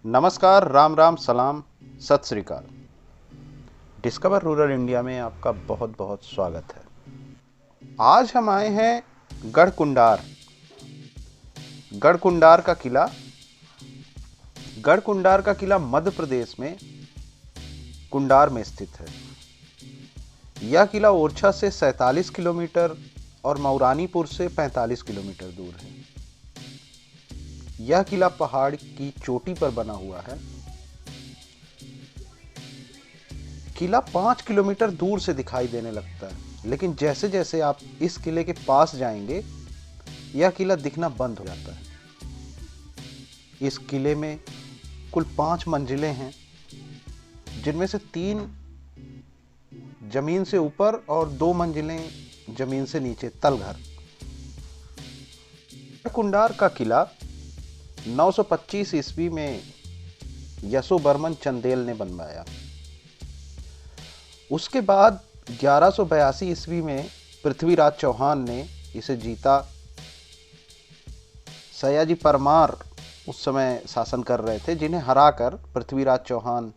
नमस्कार, राम राम, सलाम, सत श्री अकाल। डिस्कवर रूरल इंडिया में आपका बहुत बहुत स्वागत है। आज हम आए हैं गढ़कुंडार। गढ़कुंडार का किला। गढ़कुंडार का किला मध्य प्रदेश में कुंडार में स्थित है। यह किला ओरछा से 47 किलोमीटर और मऊरानीपुर से 45 किलोमीटर दूर है। यह किला पहाड़ की चोटी पर बना हुआ है। किला 5 किलोमीटर दूर से दिखाई देने लगता है, लेकिन जैसे जैसे आप इस किले के पास जाएंगे यह किला दिखना बंद हो जाता है। इस किले में कुल 5 मंजिलें हैं, जिनमें से 3 जमीन से ऊपर और 2 मंजिलें जमीन से नीचे, तलघर। कुंडार का किला 925 ईस्वी में यशोबर्मन चंदेल ने बनवाया। उसके बाद 1182 ईस्वी में पृथ्वीराज चौहान ने इसे जीता। सयाजी परमार उस समय शासन कर रहे थे, जिन्हें हराकर पृथ्वीराज चौहान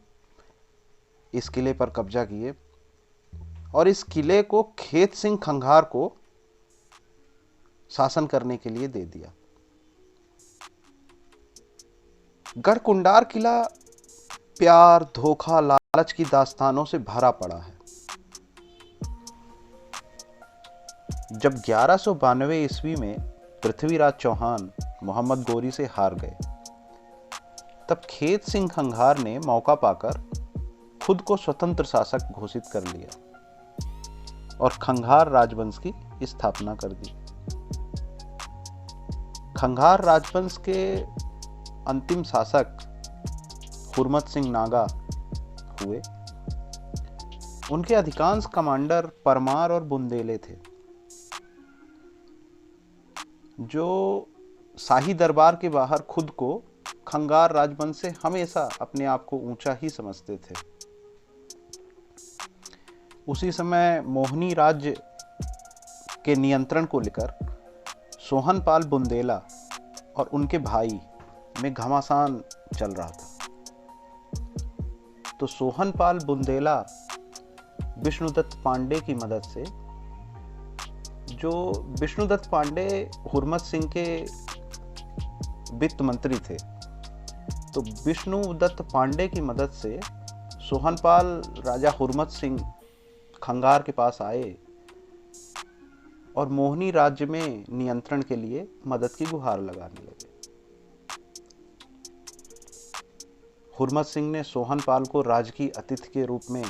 इस किले पर कब्जा किए और इस किले को खेत सिंह खंघार को शासन करने के लिए दे दिया। गढ़कुंडार किला प्यार, धोखा, लालच की दास्तानों से भरा पड़ा है। जब 1192 ईस्वी में पृथ्वीराज चौहान मोहम्मद गोरी से हार गए, तब खेत सिंह खंघार ने मौका पाकर खुद को स्वतंत्र शासक घोषित कर लिया और खंघार राजवंश की स्थापना कर दी। खंघार राजवंश के अंतिम शासक हुरमत सिंह नागा हुए। उनके अधिकांश कमांडर परमार और बुंदेले थे, जो शाही दरबार के बाहर खुद को खंगार राजवंश से हमेशा अपने आप को ऊंचा ही समझते थे। उसी समय मोहनी राज्य के नियंत्रण को लेकर सोहनपाल बुंदेला और उनके भाई में घमासान चल रहा था। तो सोहनपाल बुंदेला विष्णुदत्त पांडे की मदद से, जो विष्णुदत्त पांडे हुरमत सिंह के वित्त मंत्री थे, तो विष्णुदत्त पांडे की मदद से सोहनपाल राजा हुरमत सिंह खंगार के पास आए और मोहनी राज्य में नियंत्रण के लिए मदद की गुहार लगाने लगे। हुरमत सिंह ने सोहनपाल को राजकीय अतिथि के रूप में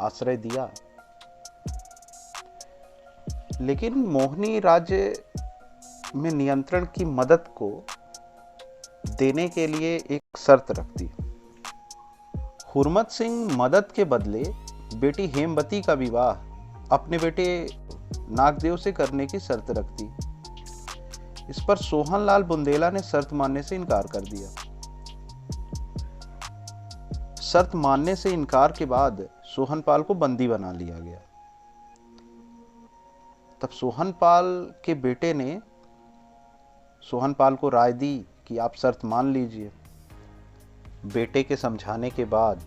आश्रय दिया, लेकिन मोहनी राज्य में नियंत्रण की मदद को देने के लिए एक शर्त रख दी। हुरमत सिंह मदद के बदले बेटी हेमवती का विवाह अपने बेटे नागदेव से करने की शर्त रख दी। इस पर सोहनलाल बुंदेला ने शर्त मानने से इनकार कर दिया। शर्त मानने से इनकार के बाद सोहनपाल को बंदी बना लिया गया। तब सोहनपाल के बेटे ने सोहनपाल को राय दी कि आप शर्त मान लीजिए। बेटे के समझाने के बाद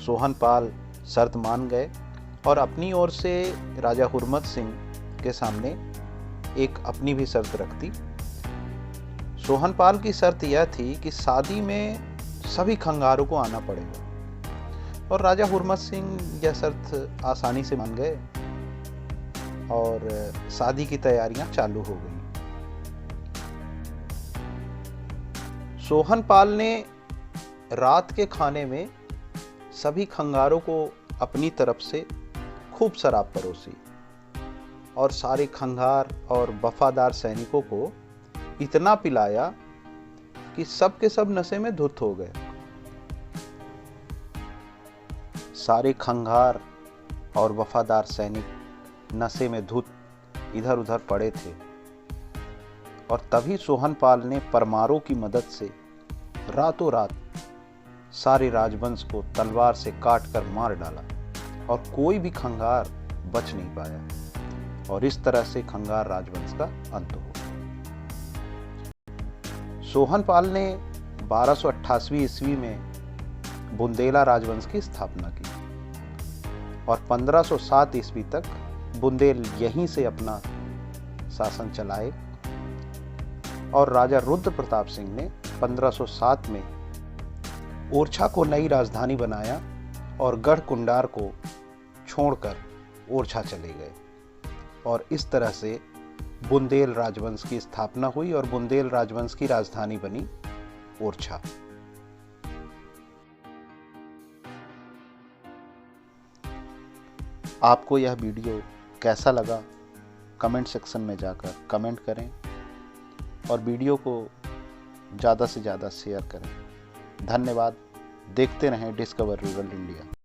सोहनपाल शर्त मान गए और अपनी ओर से राजा हुरमत सिंह के सामने एक अपनी भी शर्त रख दी। सोहनपाल की शर्त यह थी कि शादी में सभी खंगारों को आना पड़ेगा, और राजा हुरमत सिंह यह शर्त आसानी से मान गए और शादी की तैयारियां चालू हो गई। सोहनपाल ने रात के खाने में सभी खंगारों को अपनी तरफ से खूब शराब परोसी और सारे खंगार और वफादार सैनिकों को इतना पिलाया कि सब के सब नशे में धुत हो गए। सारे खंगार और वफादार सैनिक नशे में धुत इधर उधर पड़े थे, और तभी सोहनपाल ने परमारों की मदद से रातों रात सारे राजवंश को तलवार से काट कर मार डाला और कोई भी खंगार बच नहीं पाया, और इस तरह से खंगार राजवंश का अंत हो गया। सोहनपाल ने 1288 ईस्वी में बुंदेला राजवंश की स्थापना की और 1507 ईस्वी तक बुंदेल यहीं से अपना शासन चलाए और राजा रुद्र प्रताप सिंह ने 1507 में ओरछा को नई राजधानी बनाया और गढ़ कुंडार को छोड़कर ओरछा चले गए और इस तरह से बुंदेल राजवंश की स्थापना हुई और बुंदेल राजवंश की राजधानी बनी ओरछा। आपको यह वीडियो कैसा लगा कमेंट सेक्शन में जाकर कमेंट करें और वीडियो को ज़्यादा से ज़्यादा शेयर करें। धन्यवाद। देखते रहें डिस्कवर रूरल इंडिया।